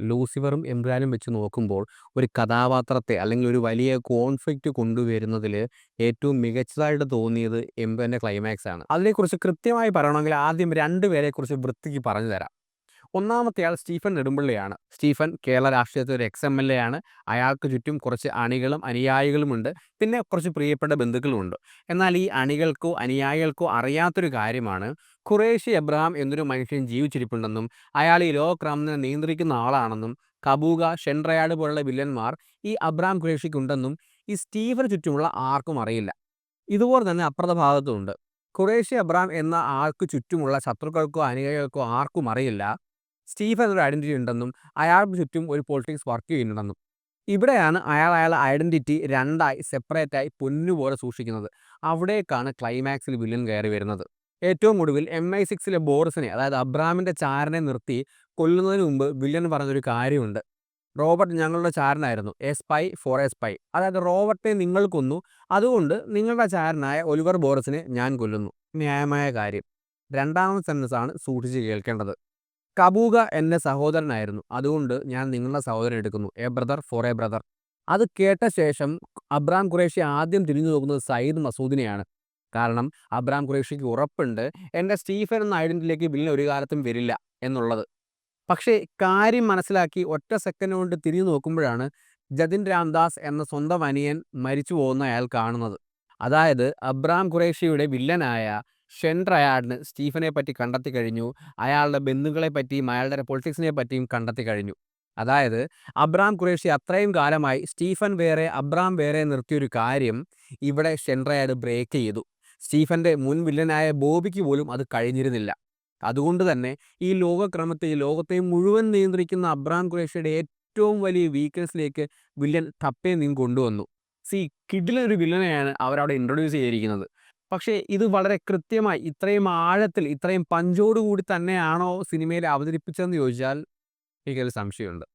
ലൂസിഫറും എംബ്രാനും വെച്ച് നോക്കുമ്പോൾ ഒരു കഥാപാത്രത്തെ അല്ലെങ്കിൽ ഒരു വലിയ കോൺഫ്ലിക്റ്റ് കൊണ്ടുവരുന്നതിൽ ഏറ്റവും മികച്ചതായിട്ട് തോന്നിയത് എംപുരാൻ്റെ ക്ലൈമാക്സ് ആണ്. അതിനെക്കുറിച്ച് കൃത്യമായി പറയണമെങ്കിൽ ആദ്യം 2 പേരെക്കുറിച്ച് വൃത്തിക്ക് പറഞ്ഞു തരാം. ഒന്നാമത്തെ ആൾ സ്റ്റീഫൻ നെടുമ്പള്ളിയാണ്. സ്റ്റീഫൻ കേരള രാഷ്ട്രീയത്തിലെ ഒരു എക്സ്-എം-എൽ-എ ആണ്. അയാൾക്ക് ചുറ്റും കുറച്ച് അണികളും അനുയായികളുമുണ്ട്. പിന്നെ കുറച്ച് പ്രിയപ്പെട്ട ബന്ധുക്കളുമുണ്ട്. എന്നാൽ ഈ അണികൾക്കോ അനുയായികൾക്കോ അറിയാത്തൊരു കാര്യമാണ് ഖുറേഷി എബ്രഹാം എന്നൊരു മനുഷ്യൻ ജീവിച്ചിരിപ്പുണ്ടെന്നും അയാൾ ഈ ലോകക്രമത്തിനെ നിയന്ത്രിക്കുന്ന ആളാണെന്നും കബൂക, ഷെൻട്രയാഡ് പോലുള്ള വില്ലന്മാർ ഈ അബ്രഹാം ഖുറേഷിക്കുണ്ടെന്നും ഈ സ്റ്റീഫന് ചുറ്റുമുള്ള ആർക്കും അറിയില്ല. ഇതുപോലെ തന്നെ അപ്പുറത്തെ ഭാഗത്തുമുണ്ട്. ഖുറേഷി എബ്രഹാം എന്ന ആൾക്ക് ചുറ്റുമുള്ള ശത്രുക്കൾക്കോ അനുയായികൾക്കോ ആർക്കും അറിയില്ല സ്റ്റീഫൻ എന്നൊരു ഐഡന്റിറ്റി ഉണ്ടെന്നും അയാൾക്ക് ചുറ്റും ഒരു പൊളിറ്റിക്സ് വർക്ക് ചെയ്യുന്നുണ്ടെന്നും. ഇവിടെയാണ് അയാളുടെ ഐഡന്റിറ്റി രണ്ടായി സെപ്പറേറ്റായി പൊന്നുപോലെ സൂക്ഷിക്കുന്നത്. അവിടേക്കാണ് ക്ലൈമാക്സിൽ വില്ലൻ കയറി വരുന്നത്. ഏറ്റവും ഒടുവിൽ MI6 ബോറിസിനെ, അതായത് അബ്രാമിൻ്റെ ചാരനെ നിർത്തി കൊല്ലുന്നതിന് മുമ്പ് വില്ലൻ പറഞ്ഞൊരു കാര്യമുണ്ട്. റോബർട്ട് ഞങ്ങളുടെ ചാരനായിരുന്നു, a spy for a spy. അതായത് റോബർട്ടിനെ നിങ്ങൾ കൊന്നു, അതുകൊണ്ട് നിങ്ങളുടെ ചാരനായ ഒലിവർ ബോറിസിനെ ഞാൻ കൊല്ലുന്നു. ന്യായമായ കാര്യം. രണ്ടാമത്തെ സെൻറ്റൻസാണ് സൂക്ഷിച്ച് കേൾക്കേണ്ടത്. കബൂക എൻ്റെ സഹോദരനായിരുന്നു, അതുകൊണ്ട് ഞാൻ നിങ്ങളുടെ സഹോദരൻ എടുക്കുന്നു, A brother four A brother. അത് കേട്ട ശേഷം അബ്രാം ഖുറേഷി ആദ്യം തിരിഞ്ഞു നോക്കുന്നത് സയ്യിദ് മസൂദിനെയാണ്. കാരണം അബ്രാം ഖുറേഷിക്ക് ഉറപ്പുണ്ട് എൻ്റെ സ്റ്റീഫൻ എന്ന ഐഡന്റിറ്റിയിലേക്ക് വില്ലൻ ഒരു കാലത്തും വരില്ല എന്നുള്ളത്. പക്ഷേ കാര്യം മനസ്സിലാക്കി ഒറ്റ സെക്കൻഡ് കൊണ്ട് തിരിഞ്ഞു നോക്കുമ്പോഴാണ് ജതിൻ രാംദാസ് എന്ന സ്വന്തം അനിയൻ മരിച്ചു പോകുന്ന അയാൾ കാണുന്നത്. അതായത് അബ്രാം ഖുറേഷിയുടെ വില്ലനായ ഷെൻട്രയാഡിന് സ്റ്റീഫനെ പറ്റി കണ്ടെത്തി കഴിഞ്ഞു, അയാളുടെ ബന്ധുക്കളെ പറ്റിയും അയാളുടെ പൊളിറ്റിക്സിനെ പറ്റിയും കണ്ടെത്തി കഴിഞ്ഞു. അതായത് അബ്രാം ഖുറേഷി അത്രയും കാലമായി സ്റ്റീഫൻ വേറെ അബ്രാം വേറെ നിർത്തിയൊരു കാര്യം ഇവിടെ ഷെൻട്രയാഡ് ബ്രേക്ക് ചെയ്തു. സ്റ്റീഫൻ്റെ മുൻ വില്ലനായ ബോബിക്ക് പോലും അത് കഴിഞ്ഞിരുന്നില്ല. അതുകൊണ്ട് തന്നെ ഈ ലോകക്രമത്തെ, ഈ ലോകത്തെ മുഴുവൻ നിയന്ത്രിക്കുന്ന അബ്രാം ഖുറേഷിയുടെ ഏറ്റവും വലിയ വീക്ക്നെസ്സിലേക്ക് വില്ലൻ ടപ്പേ നിന്ന് കൊണ്ടുവന്നു. കിഡിലൊരു വില്ലനെയാണ് അവരവിടെ ഇൻട്രൊഡ്യൂസ് ചെയ്തിരിക്കുന്നത്. പക്ഷേ ഇത് വളരെ കൃത്യമായി ഇത്രയും ആഴത്തിൽ ഇത്രയും പഞ്ചോടുകൂടി തന്നെയാണോ സിനിമയിൽ അവതരിപ്പിച്ചതെന്ന് ചോദിച്ചാൽ എനിക്കൊരു സംശയമുണ്ട്.